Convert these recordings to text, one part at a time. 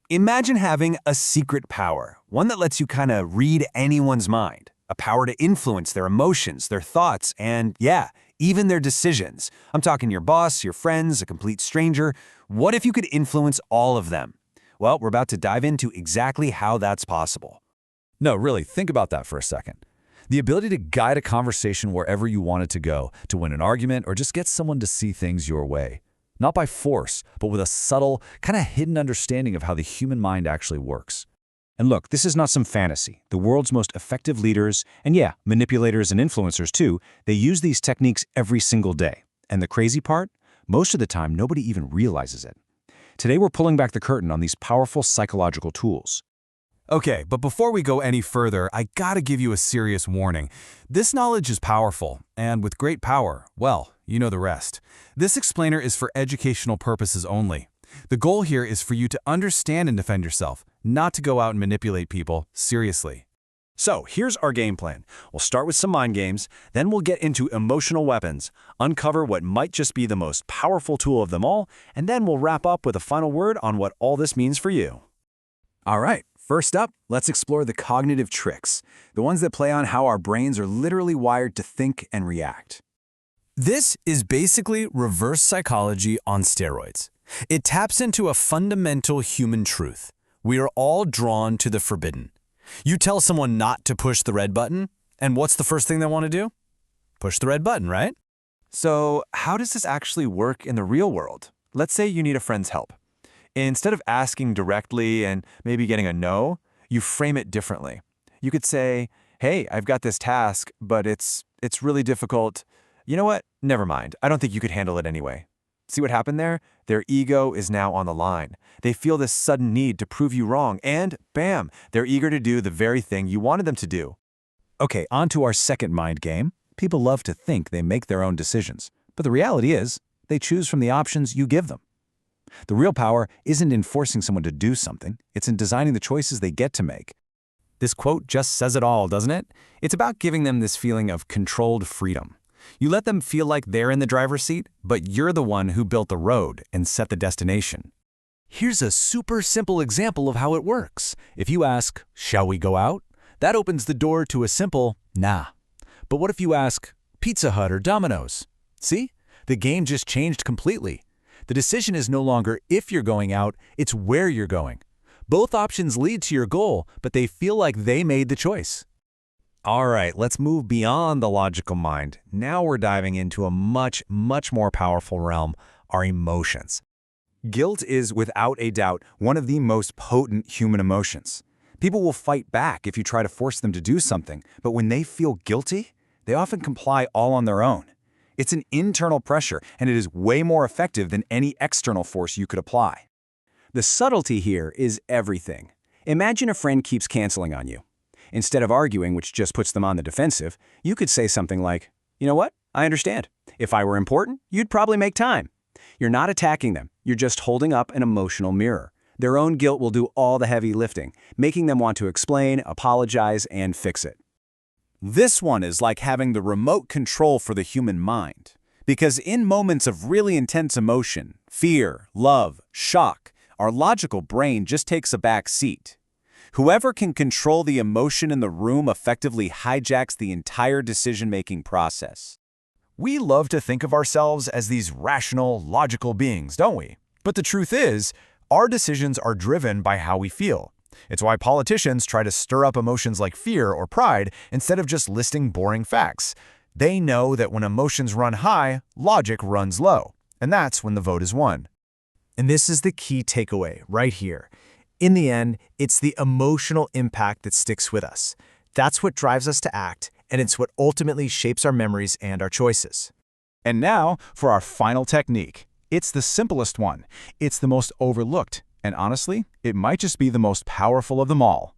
Imagine having a secret power, one that lets you kind of read anyone's mind, a power to influence their emotions, their thoughts, and yeah, even their decisions. I'm talking your boss, your friends, a complete stranger. What if you could influence all of them? Well, we're about to dive into exactly how that's possible. No, really, think about that for a second. The ability to guide a conversation wherever you want it to go, to win an argument, or just get someone to see things your way. Not by force, but with a subtle, kind of hidden understanding of how the human mind actually works. And look, this is not some fantasy. The world's most effective leaders, and yeah, manipulators and influencers too, they use these techniques every single day. And the crazy part? Most of the time, nobody even realizes it. Today, we're pulling back the curtain on these powerful psychological tools. Okay, but before we go any further, I gotta give you a serious warning. This knowledge is powerful, and with great power, well, you know the rest. This explainer is for educational purposes only. The goal here is for you to understand and defend yourself, not to go out and manipulate people seriously. So, here's our game plan. We'll start with some mind games, then we'll get into emotional weapons, uncover what might just be the most powerful tool of them all, and then we'll wrap up with a final word on what all this means for you. All right, first up, let's explore the cognitive tricks, the ones that play on how our brains are literally wired to think and react. This is basically reverse psychology on steroids. It taps into a fundamental human truth. We are all drawn to the forbidden. You tell someone not to push the red button, and what's the first thing they want to do? Push the red button, right? So, how does this actually work in the real world? Let's say you need a friend's help. Instead of asking directly and maybe getting a no, you frame it differently. You could say, "Hey, I've got this task, but it's really difficult. You know what? Never mind. I don't think you could handle it anyway." See what happened there? Their ego is now on the line. They feel this sudden need to prove you wrong, and bam, they're eager to do the very thing you wanted them to do. Okay, on to our second mind game. People love to think they make their own decisions, but the reality is, they choose from the options you give them. The real power isn't in forcing someone to do something, it's in designing the choices they get to make. This quote just says it all, doesn't it? It's about giving them this feeling of controlled freedom. You let them feel like they're in the driver's seat, but you're the one who built the road and set the destination. Here's a super simple example of how it works. If you ask, "Shall we go out?" that opens the door to a simple, "Nah." But what if you ask, "Pizza Hut or Domino's?" See? The game just changed completely. The decision is no longer if you're going out, it's where you're going. Both options lead to your goal, but they feel like they made the choice. All right, let's move beyond the logical mind. Now we're diving into a much more powerful realm, our emotions. Guilt is, without a doubt, one of the most potent human emotions. People will fight back if you try to force them to do something, but when they feel guilty, they often comply all on their own. It's an internal pressure, and it is way more effective than any external force you could apply. The subtlety here is everything. Imagine a friend keeps canceling on you. Instead of arguing, which just puts them on the defensive, you could say something like, "You know what? I understand. If I were important, you'd probably make time." You're not attacking them. You're just holding up an emotional mirror. Their own guilt will do all the heavy lifting, making them want to explain, apologize, and fix it. This one is like having the remote control for the human mind. Because in moments of really intense emotion, fear, love, shock, our logical brain just takes a back seat. Whoever can control the emotion in the room effectively hijacks the entire decision-making process. We love to think of ourselves as these rational, logical beings, don't we? But the truth is, our decisions are driven by how we feel. It's why politicians try to stir up emotions like fear or pride instead of just listing boring facts. They know that when emotions run high, logic runs low, and that's when the vote is won. And this is the key takeaway right here. In the end, it's the emotional impact that sticks with us. That's what drives us to act, and it's what ultimately shapes our memories and our choices. And now for our final technique. It's the simplest one. It's the most overlooked, and honestly, it might just be the most powerful of them all.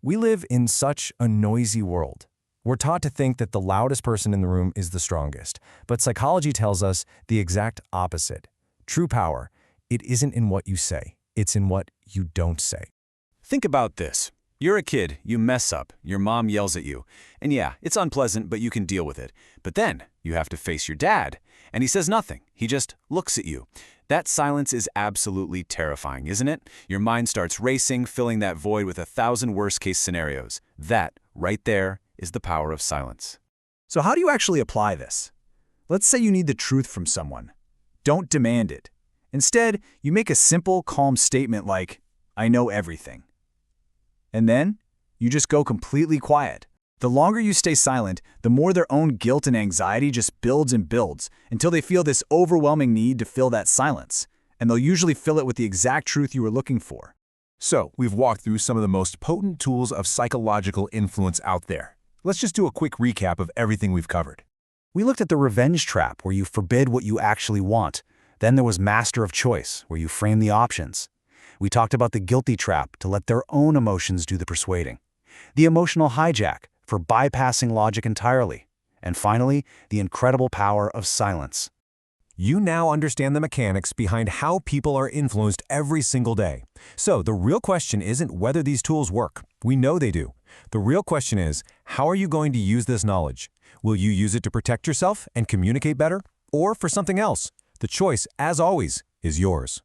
We live in such a noisy world. We're taught to think that the loudest person in the room is the strongest, but psychology tells us the exact opposite. True power, it isn't in what you say. It's in what you don't say. Think about this. You're a kid, you mess up, your mom yells at you. And yeah, it's unpleasant, but you can deal with it. But then you have to face your dad, and he says nothing. He just looks at you. That silence is absolutely terrifying, isn't it? Your mind starts racing, filling that void with 1,000 worst-case scenarios. That, right there, is the power of silence. So how do you actually apply this? Let's say you need the truth from someone. Don't demand it. Instead, you make a simple, calm statement like, "I know everything." And then, you just go completely quiet. The longer you stay silent, the more their own guilt and anxiety just builds and builds until they feel this overwhelming need to fill that silence. And they'll usually fill it with the exact truth you were looking for. So, we've walked through some of the most potent tools of psychological influence out there. Let's just do a quick recap of everything we've covered. We looked at the revenge trap, where you forbid what you actually want. Then there was master of choice, where you frame the options. We talked about the guilty trap, to let their own emotions do the persuading. The emotional hijack, for bypassing logic entirely. And finally, the incredible power of silence. You now understand the mechanics behind how people are influenced every single day. So the real question isn't whether these tools work. We know they do. The real question is, how are you going to use this knowledge? Will you use it to protect yourself and communicate better? Or for something else? The choice, as always, is yours.